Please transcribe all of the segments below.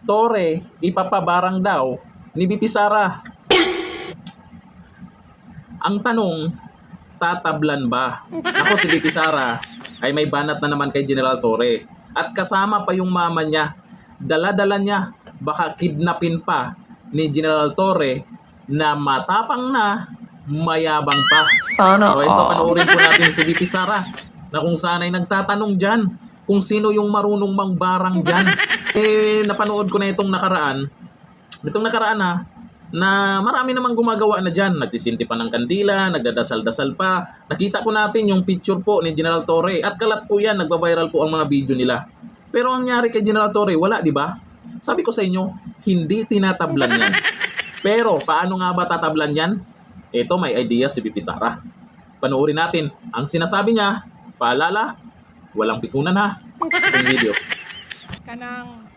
Torre, ipapabarang daw ni BP Sara. Ang tanong, tatablan ba? Ako si BP Sara ay may banat na naman kay General Torre. At kasama pa yung mama niya. Dala-dala niya. Baka kidnapin pa ni General Torre na matapang na, mayabang pa. Sana O ito, panoorin po natin si BP Sara na kung saan ay nagtatanong dyan kung sino yung marunong mangbarang dyan. Napanood ko na itong nakaraan ha, na marami namang gumagawa na dyan. Nagsisinti pa ng kandila, nagdadasal-dasal pa. Nakita po natin yung picture po ni General Torre at kalat po yan, nagbabiral po ang mga video nila. Pero ang nangyari kay General Torre, wala, di ba? Sabi ko sa inyo, hindi tinatablan yan. Pero paano nga ba tatablan yan? Ito, may idea si BP Sara. Panoorin natin. Ang sinasabi niya, paalala, walang pikunan ha. Itong video. Kanang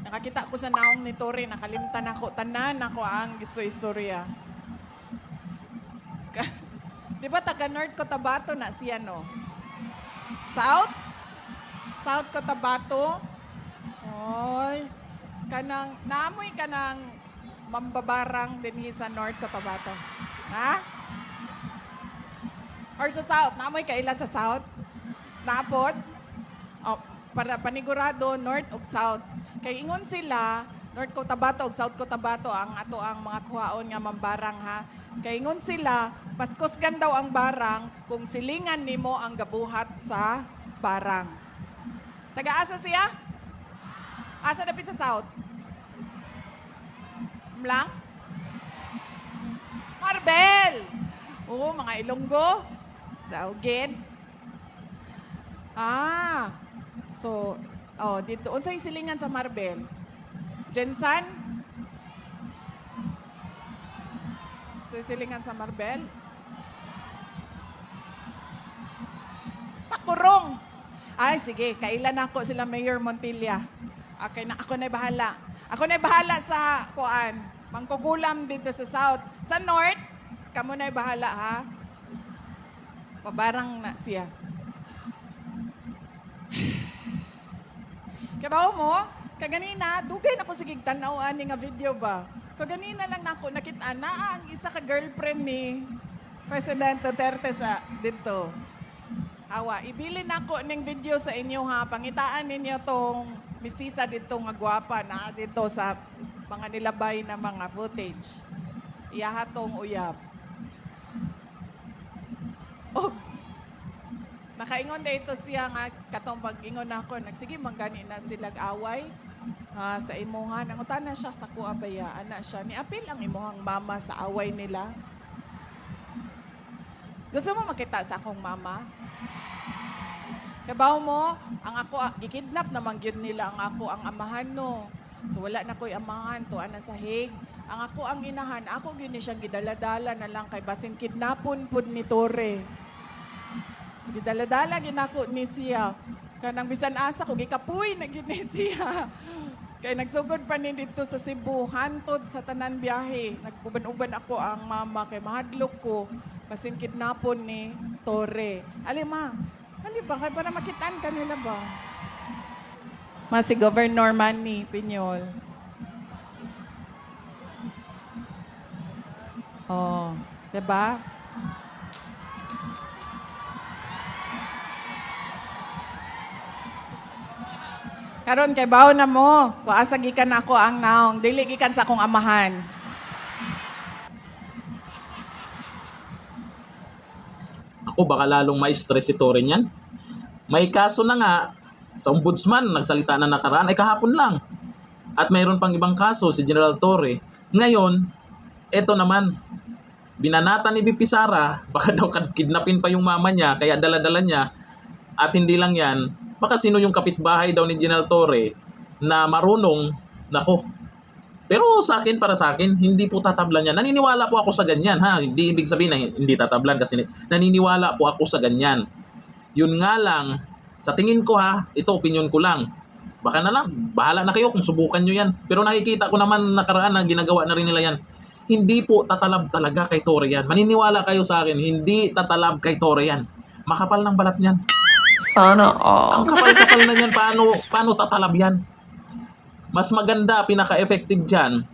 nakakita ko sa naong ni Torre, nakalimtan ako, tanan ako ang istorya. Di ba taga North Cotabato na siya, no? South? South Cotabato? Oy, kanang, naamoy ka ng mambabarang din sa North Cotabato. Ha? Or sa South? Naamoy ka ila sa South? Naapod? Oh, para panigurado, North o South. Kay ingon sila, North Cotabato o South Cotabato ang ato ang mga kuhaon nga mambarang ha. Kay ingon sila, mas kusgan daw ang barang kung silingan nimo ang gabuhat sa barang. Taga-asa siya? Asa dapit sa South? Mlang? Marbel! Oo, mga Ilonggo. Daugin. So, dito. Unsay silingan sa Marbel? Jensan? So, silingan sa Marbel? Takurong! Ay, sige. Kailan ako sila Mayor Montilla. Okay na, ako na bahala. Ako na bahala sa kuan. Mangkukulam dito sa South. Sa North, kamo na bahala ha. Pabarang na siya. Kabaw mo, kaganina, dugay na ko sige tanaw ani nga video ba. Kaganina lang nako nakita na ang isa ka girlfriend ni President Duterte sa dito. Awa, ibilin nako ning video sa inyo ha. Pangitaan ninyo tong mistisa dito nga gwapa na dito sa mga nilabay na mga footage. Iyaha tong uyab. Og nakaingon dito siya nga katong pag-ingon ako, nagsige manggani na silang away sa imuhan. Ang utana siya sa kuabaya, ana siya. Niapil ang imuhang mama sa away nila. Gusto mo makita sa akong mama? Kabaw mo, ang ako, gikidnap naman yun nila ang ako ang amahan no. So wala na ko'y amahan to, ana sa Hague. Ang ako ang inahan, ako yun siyang gidala-dala na lang kay basin kidnapon pud ni Torre. Sige, dala-dala ginako ni siya. Kanang bisan asa ko, gikapuy na gid ni siya. Kaya nagsugod pa ni dito sa Cebu, hantod sa tanan biyahe. Nagbuban-uban ako ang mama, kay mahadlok ko. Basin kidnapon ni Torre. Alima, ba? Kaya para makitaan ka nila ba? Si Governor Manny Piñol. Oh, diba? Karon kay bawo na mo, kuasa gikan ako ang naong, dili gikan sa akong amahan. Ako baka lalong ma-stress si Torre niyan. May kaso na nga sa ombudsman, nagsalita na nakaraan ay kahapon lang. At mayroon pang ibang kaso si General Torre. Ngayon, eto naman, binanata ni BP Sara, baka daw kidnapin pa yung mama niya, kaya dala-dala niya. At hindi lang yan, baka sino yung kapitbahay daw ni General Torre na marunong, nako. Pero para sa akin, hindi po tatablan yan. Naniniwala po ako sa ganyan, ha? Hindi ibig sabihin na hindi tatablan kasi naniniwala po ako sa ganyan. Yun nga lang, sa tingin ko ha, ito opinion ko lang. Baka na lang, bahala na kayo kung subukan nyo yan. Pero nakikita ko naman nakaraan na ginagawa na rin nila yan. Hindi po tatalab talaga kay Torre yan. Maniniwala kayo sa akin, hindi tatalab kay Torre yan. Makapal ng balat niyan. Sana all. Ang kapal-kapal na yan, paano tatalab yan? Mas maganda, pinaka-effective dyan,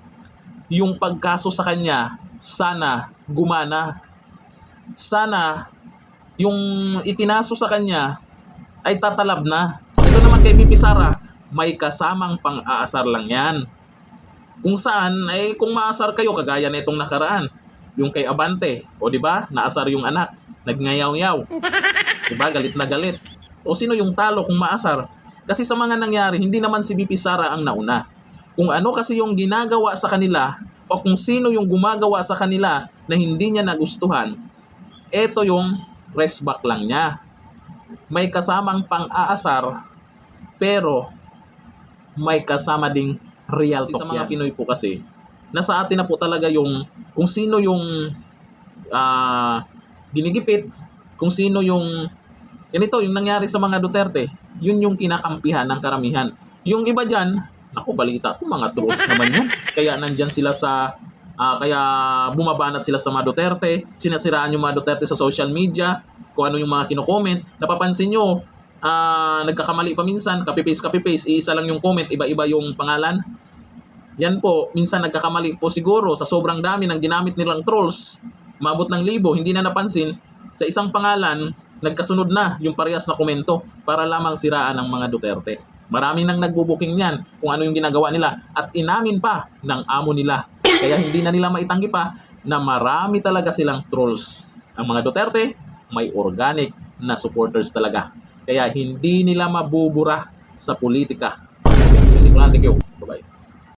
yung pagkaso sa kanya, sana gumana. Sana yung ikinaso sa kanya ay tatalab na. Ito naman kay BP Sara, may kasamang pang-aasar lang yan. Kung saan, ay kung maasar kayo, kagaya na itong nakaraan, yung kay Abante, o di ba, naasar yung anak, nagngayaw-yaw. Di ba, galit na galit. O sino yung talo kung maasar? Kasi sa mga nangyari, hindi naman si BP Sara ang nauna. Kung ano kasi yung ginagawa sa kanila, o kung sino yung gumagawa sa kanila na hindi niya nagustuhan, eto yung rest back lang niya. May kasamang pang-aasar, pero may kasama ding real talk. Sa mga Pinoy po kasi, nasa atin na po talaga yung kung sino yung ginigipit, kung sino yung ganito, yung nangyari sa mga Duterte, yun yung kinakampihan ng karamihan. Yung iba dyan, ako balita ko, mga trolls naman yan. Kaya nandyan sila sa, kaya bumabanat sila sa mga Duterte, sinasiraan yung mga Duterte sa social media, kung ano yung mga kino-comment. Napapansin nyo, nagkakamali pa minsan, copy-paste, iisa lang yung comment, iba-iba yung pangalan. Yan po, minsan nagkakamali po siguro sa sobrang dami ng ginamit nilang trolls, maabot ng 1,000, hindi na napansin, sa isang pangalan, nagkasunod na yung parehas na komento para lamang siraan ng mga Duterte. Marami nang nagbubuking niyan kung ano yung ginagawa nila at inamin pa ng amo nila. Kaya hindi na nila maitanggi pa na marami talaga silang trolls. Ang mga Duterte, may organic na supporters talaga. Kaya hindi nila mabubura sa politika. Thank you.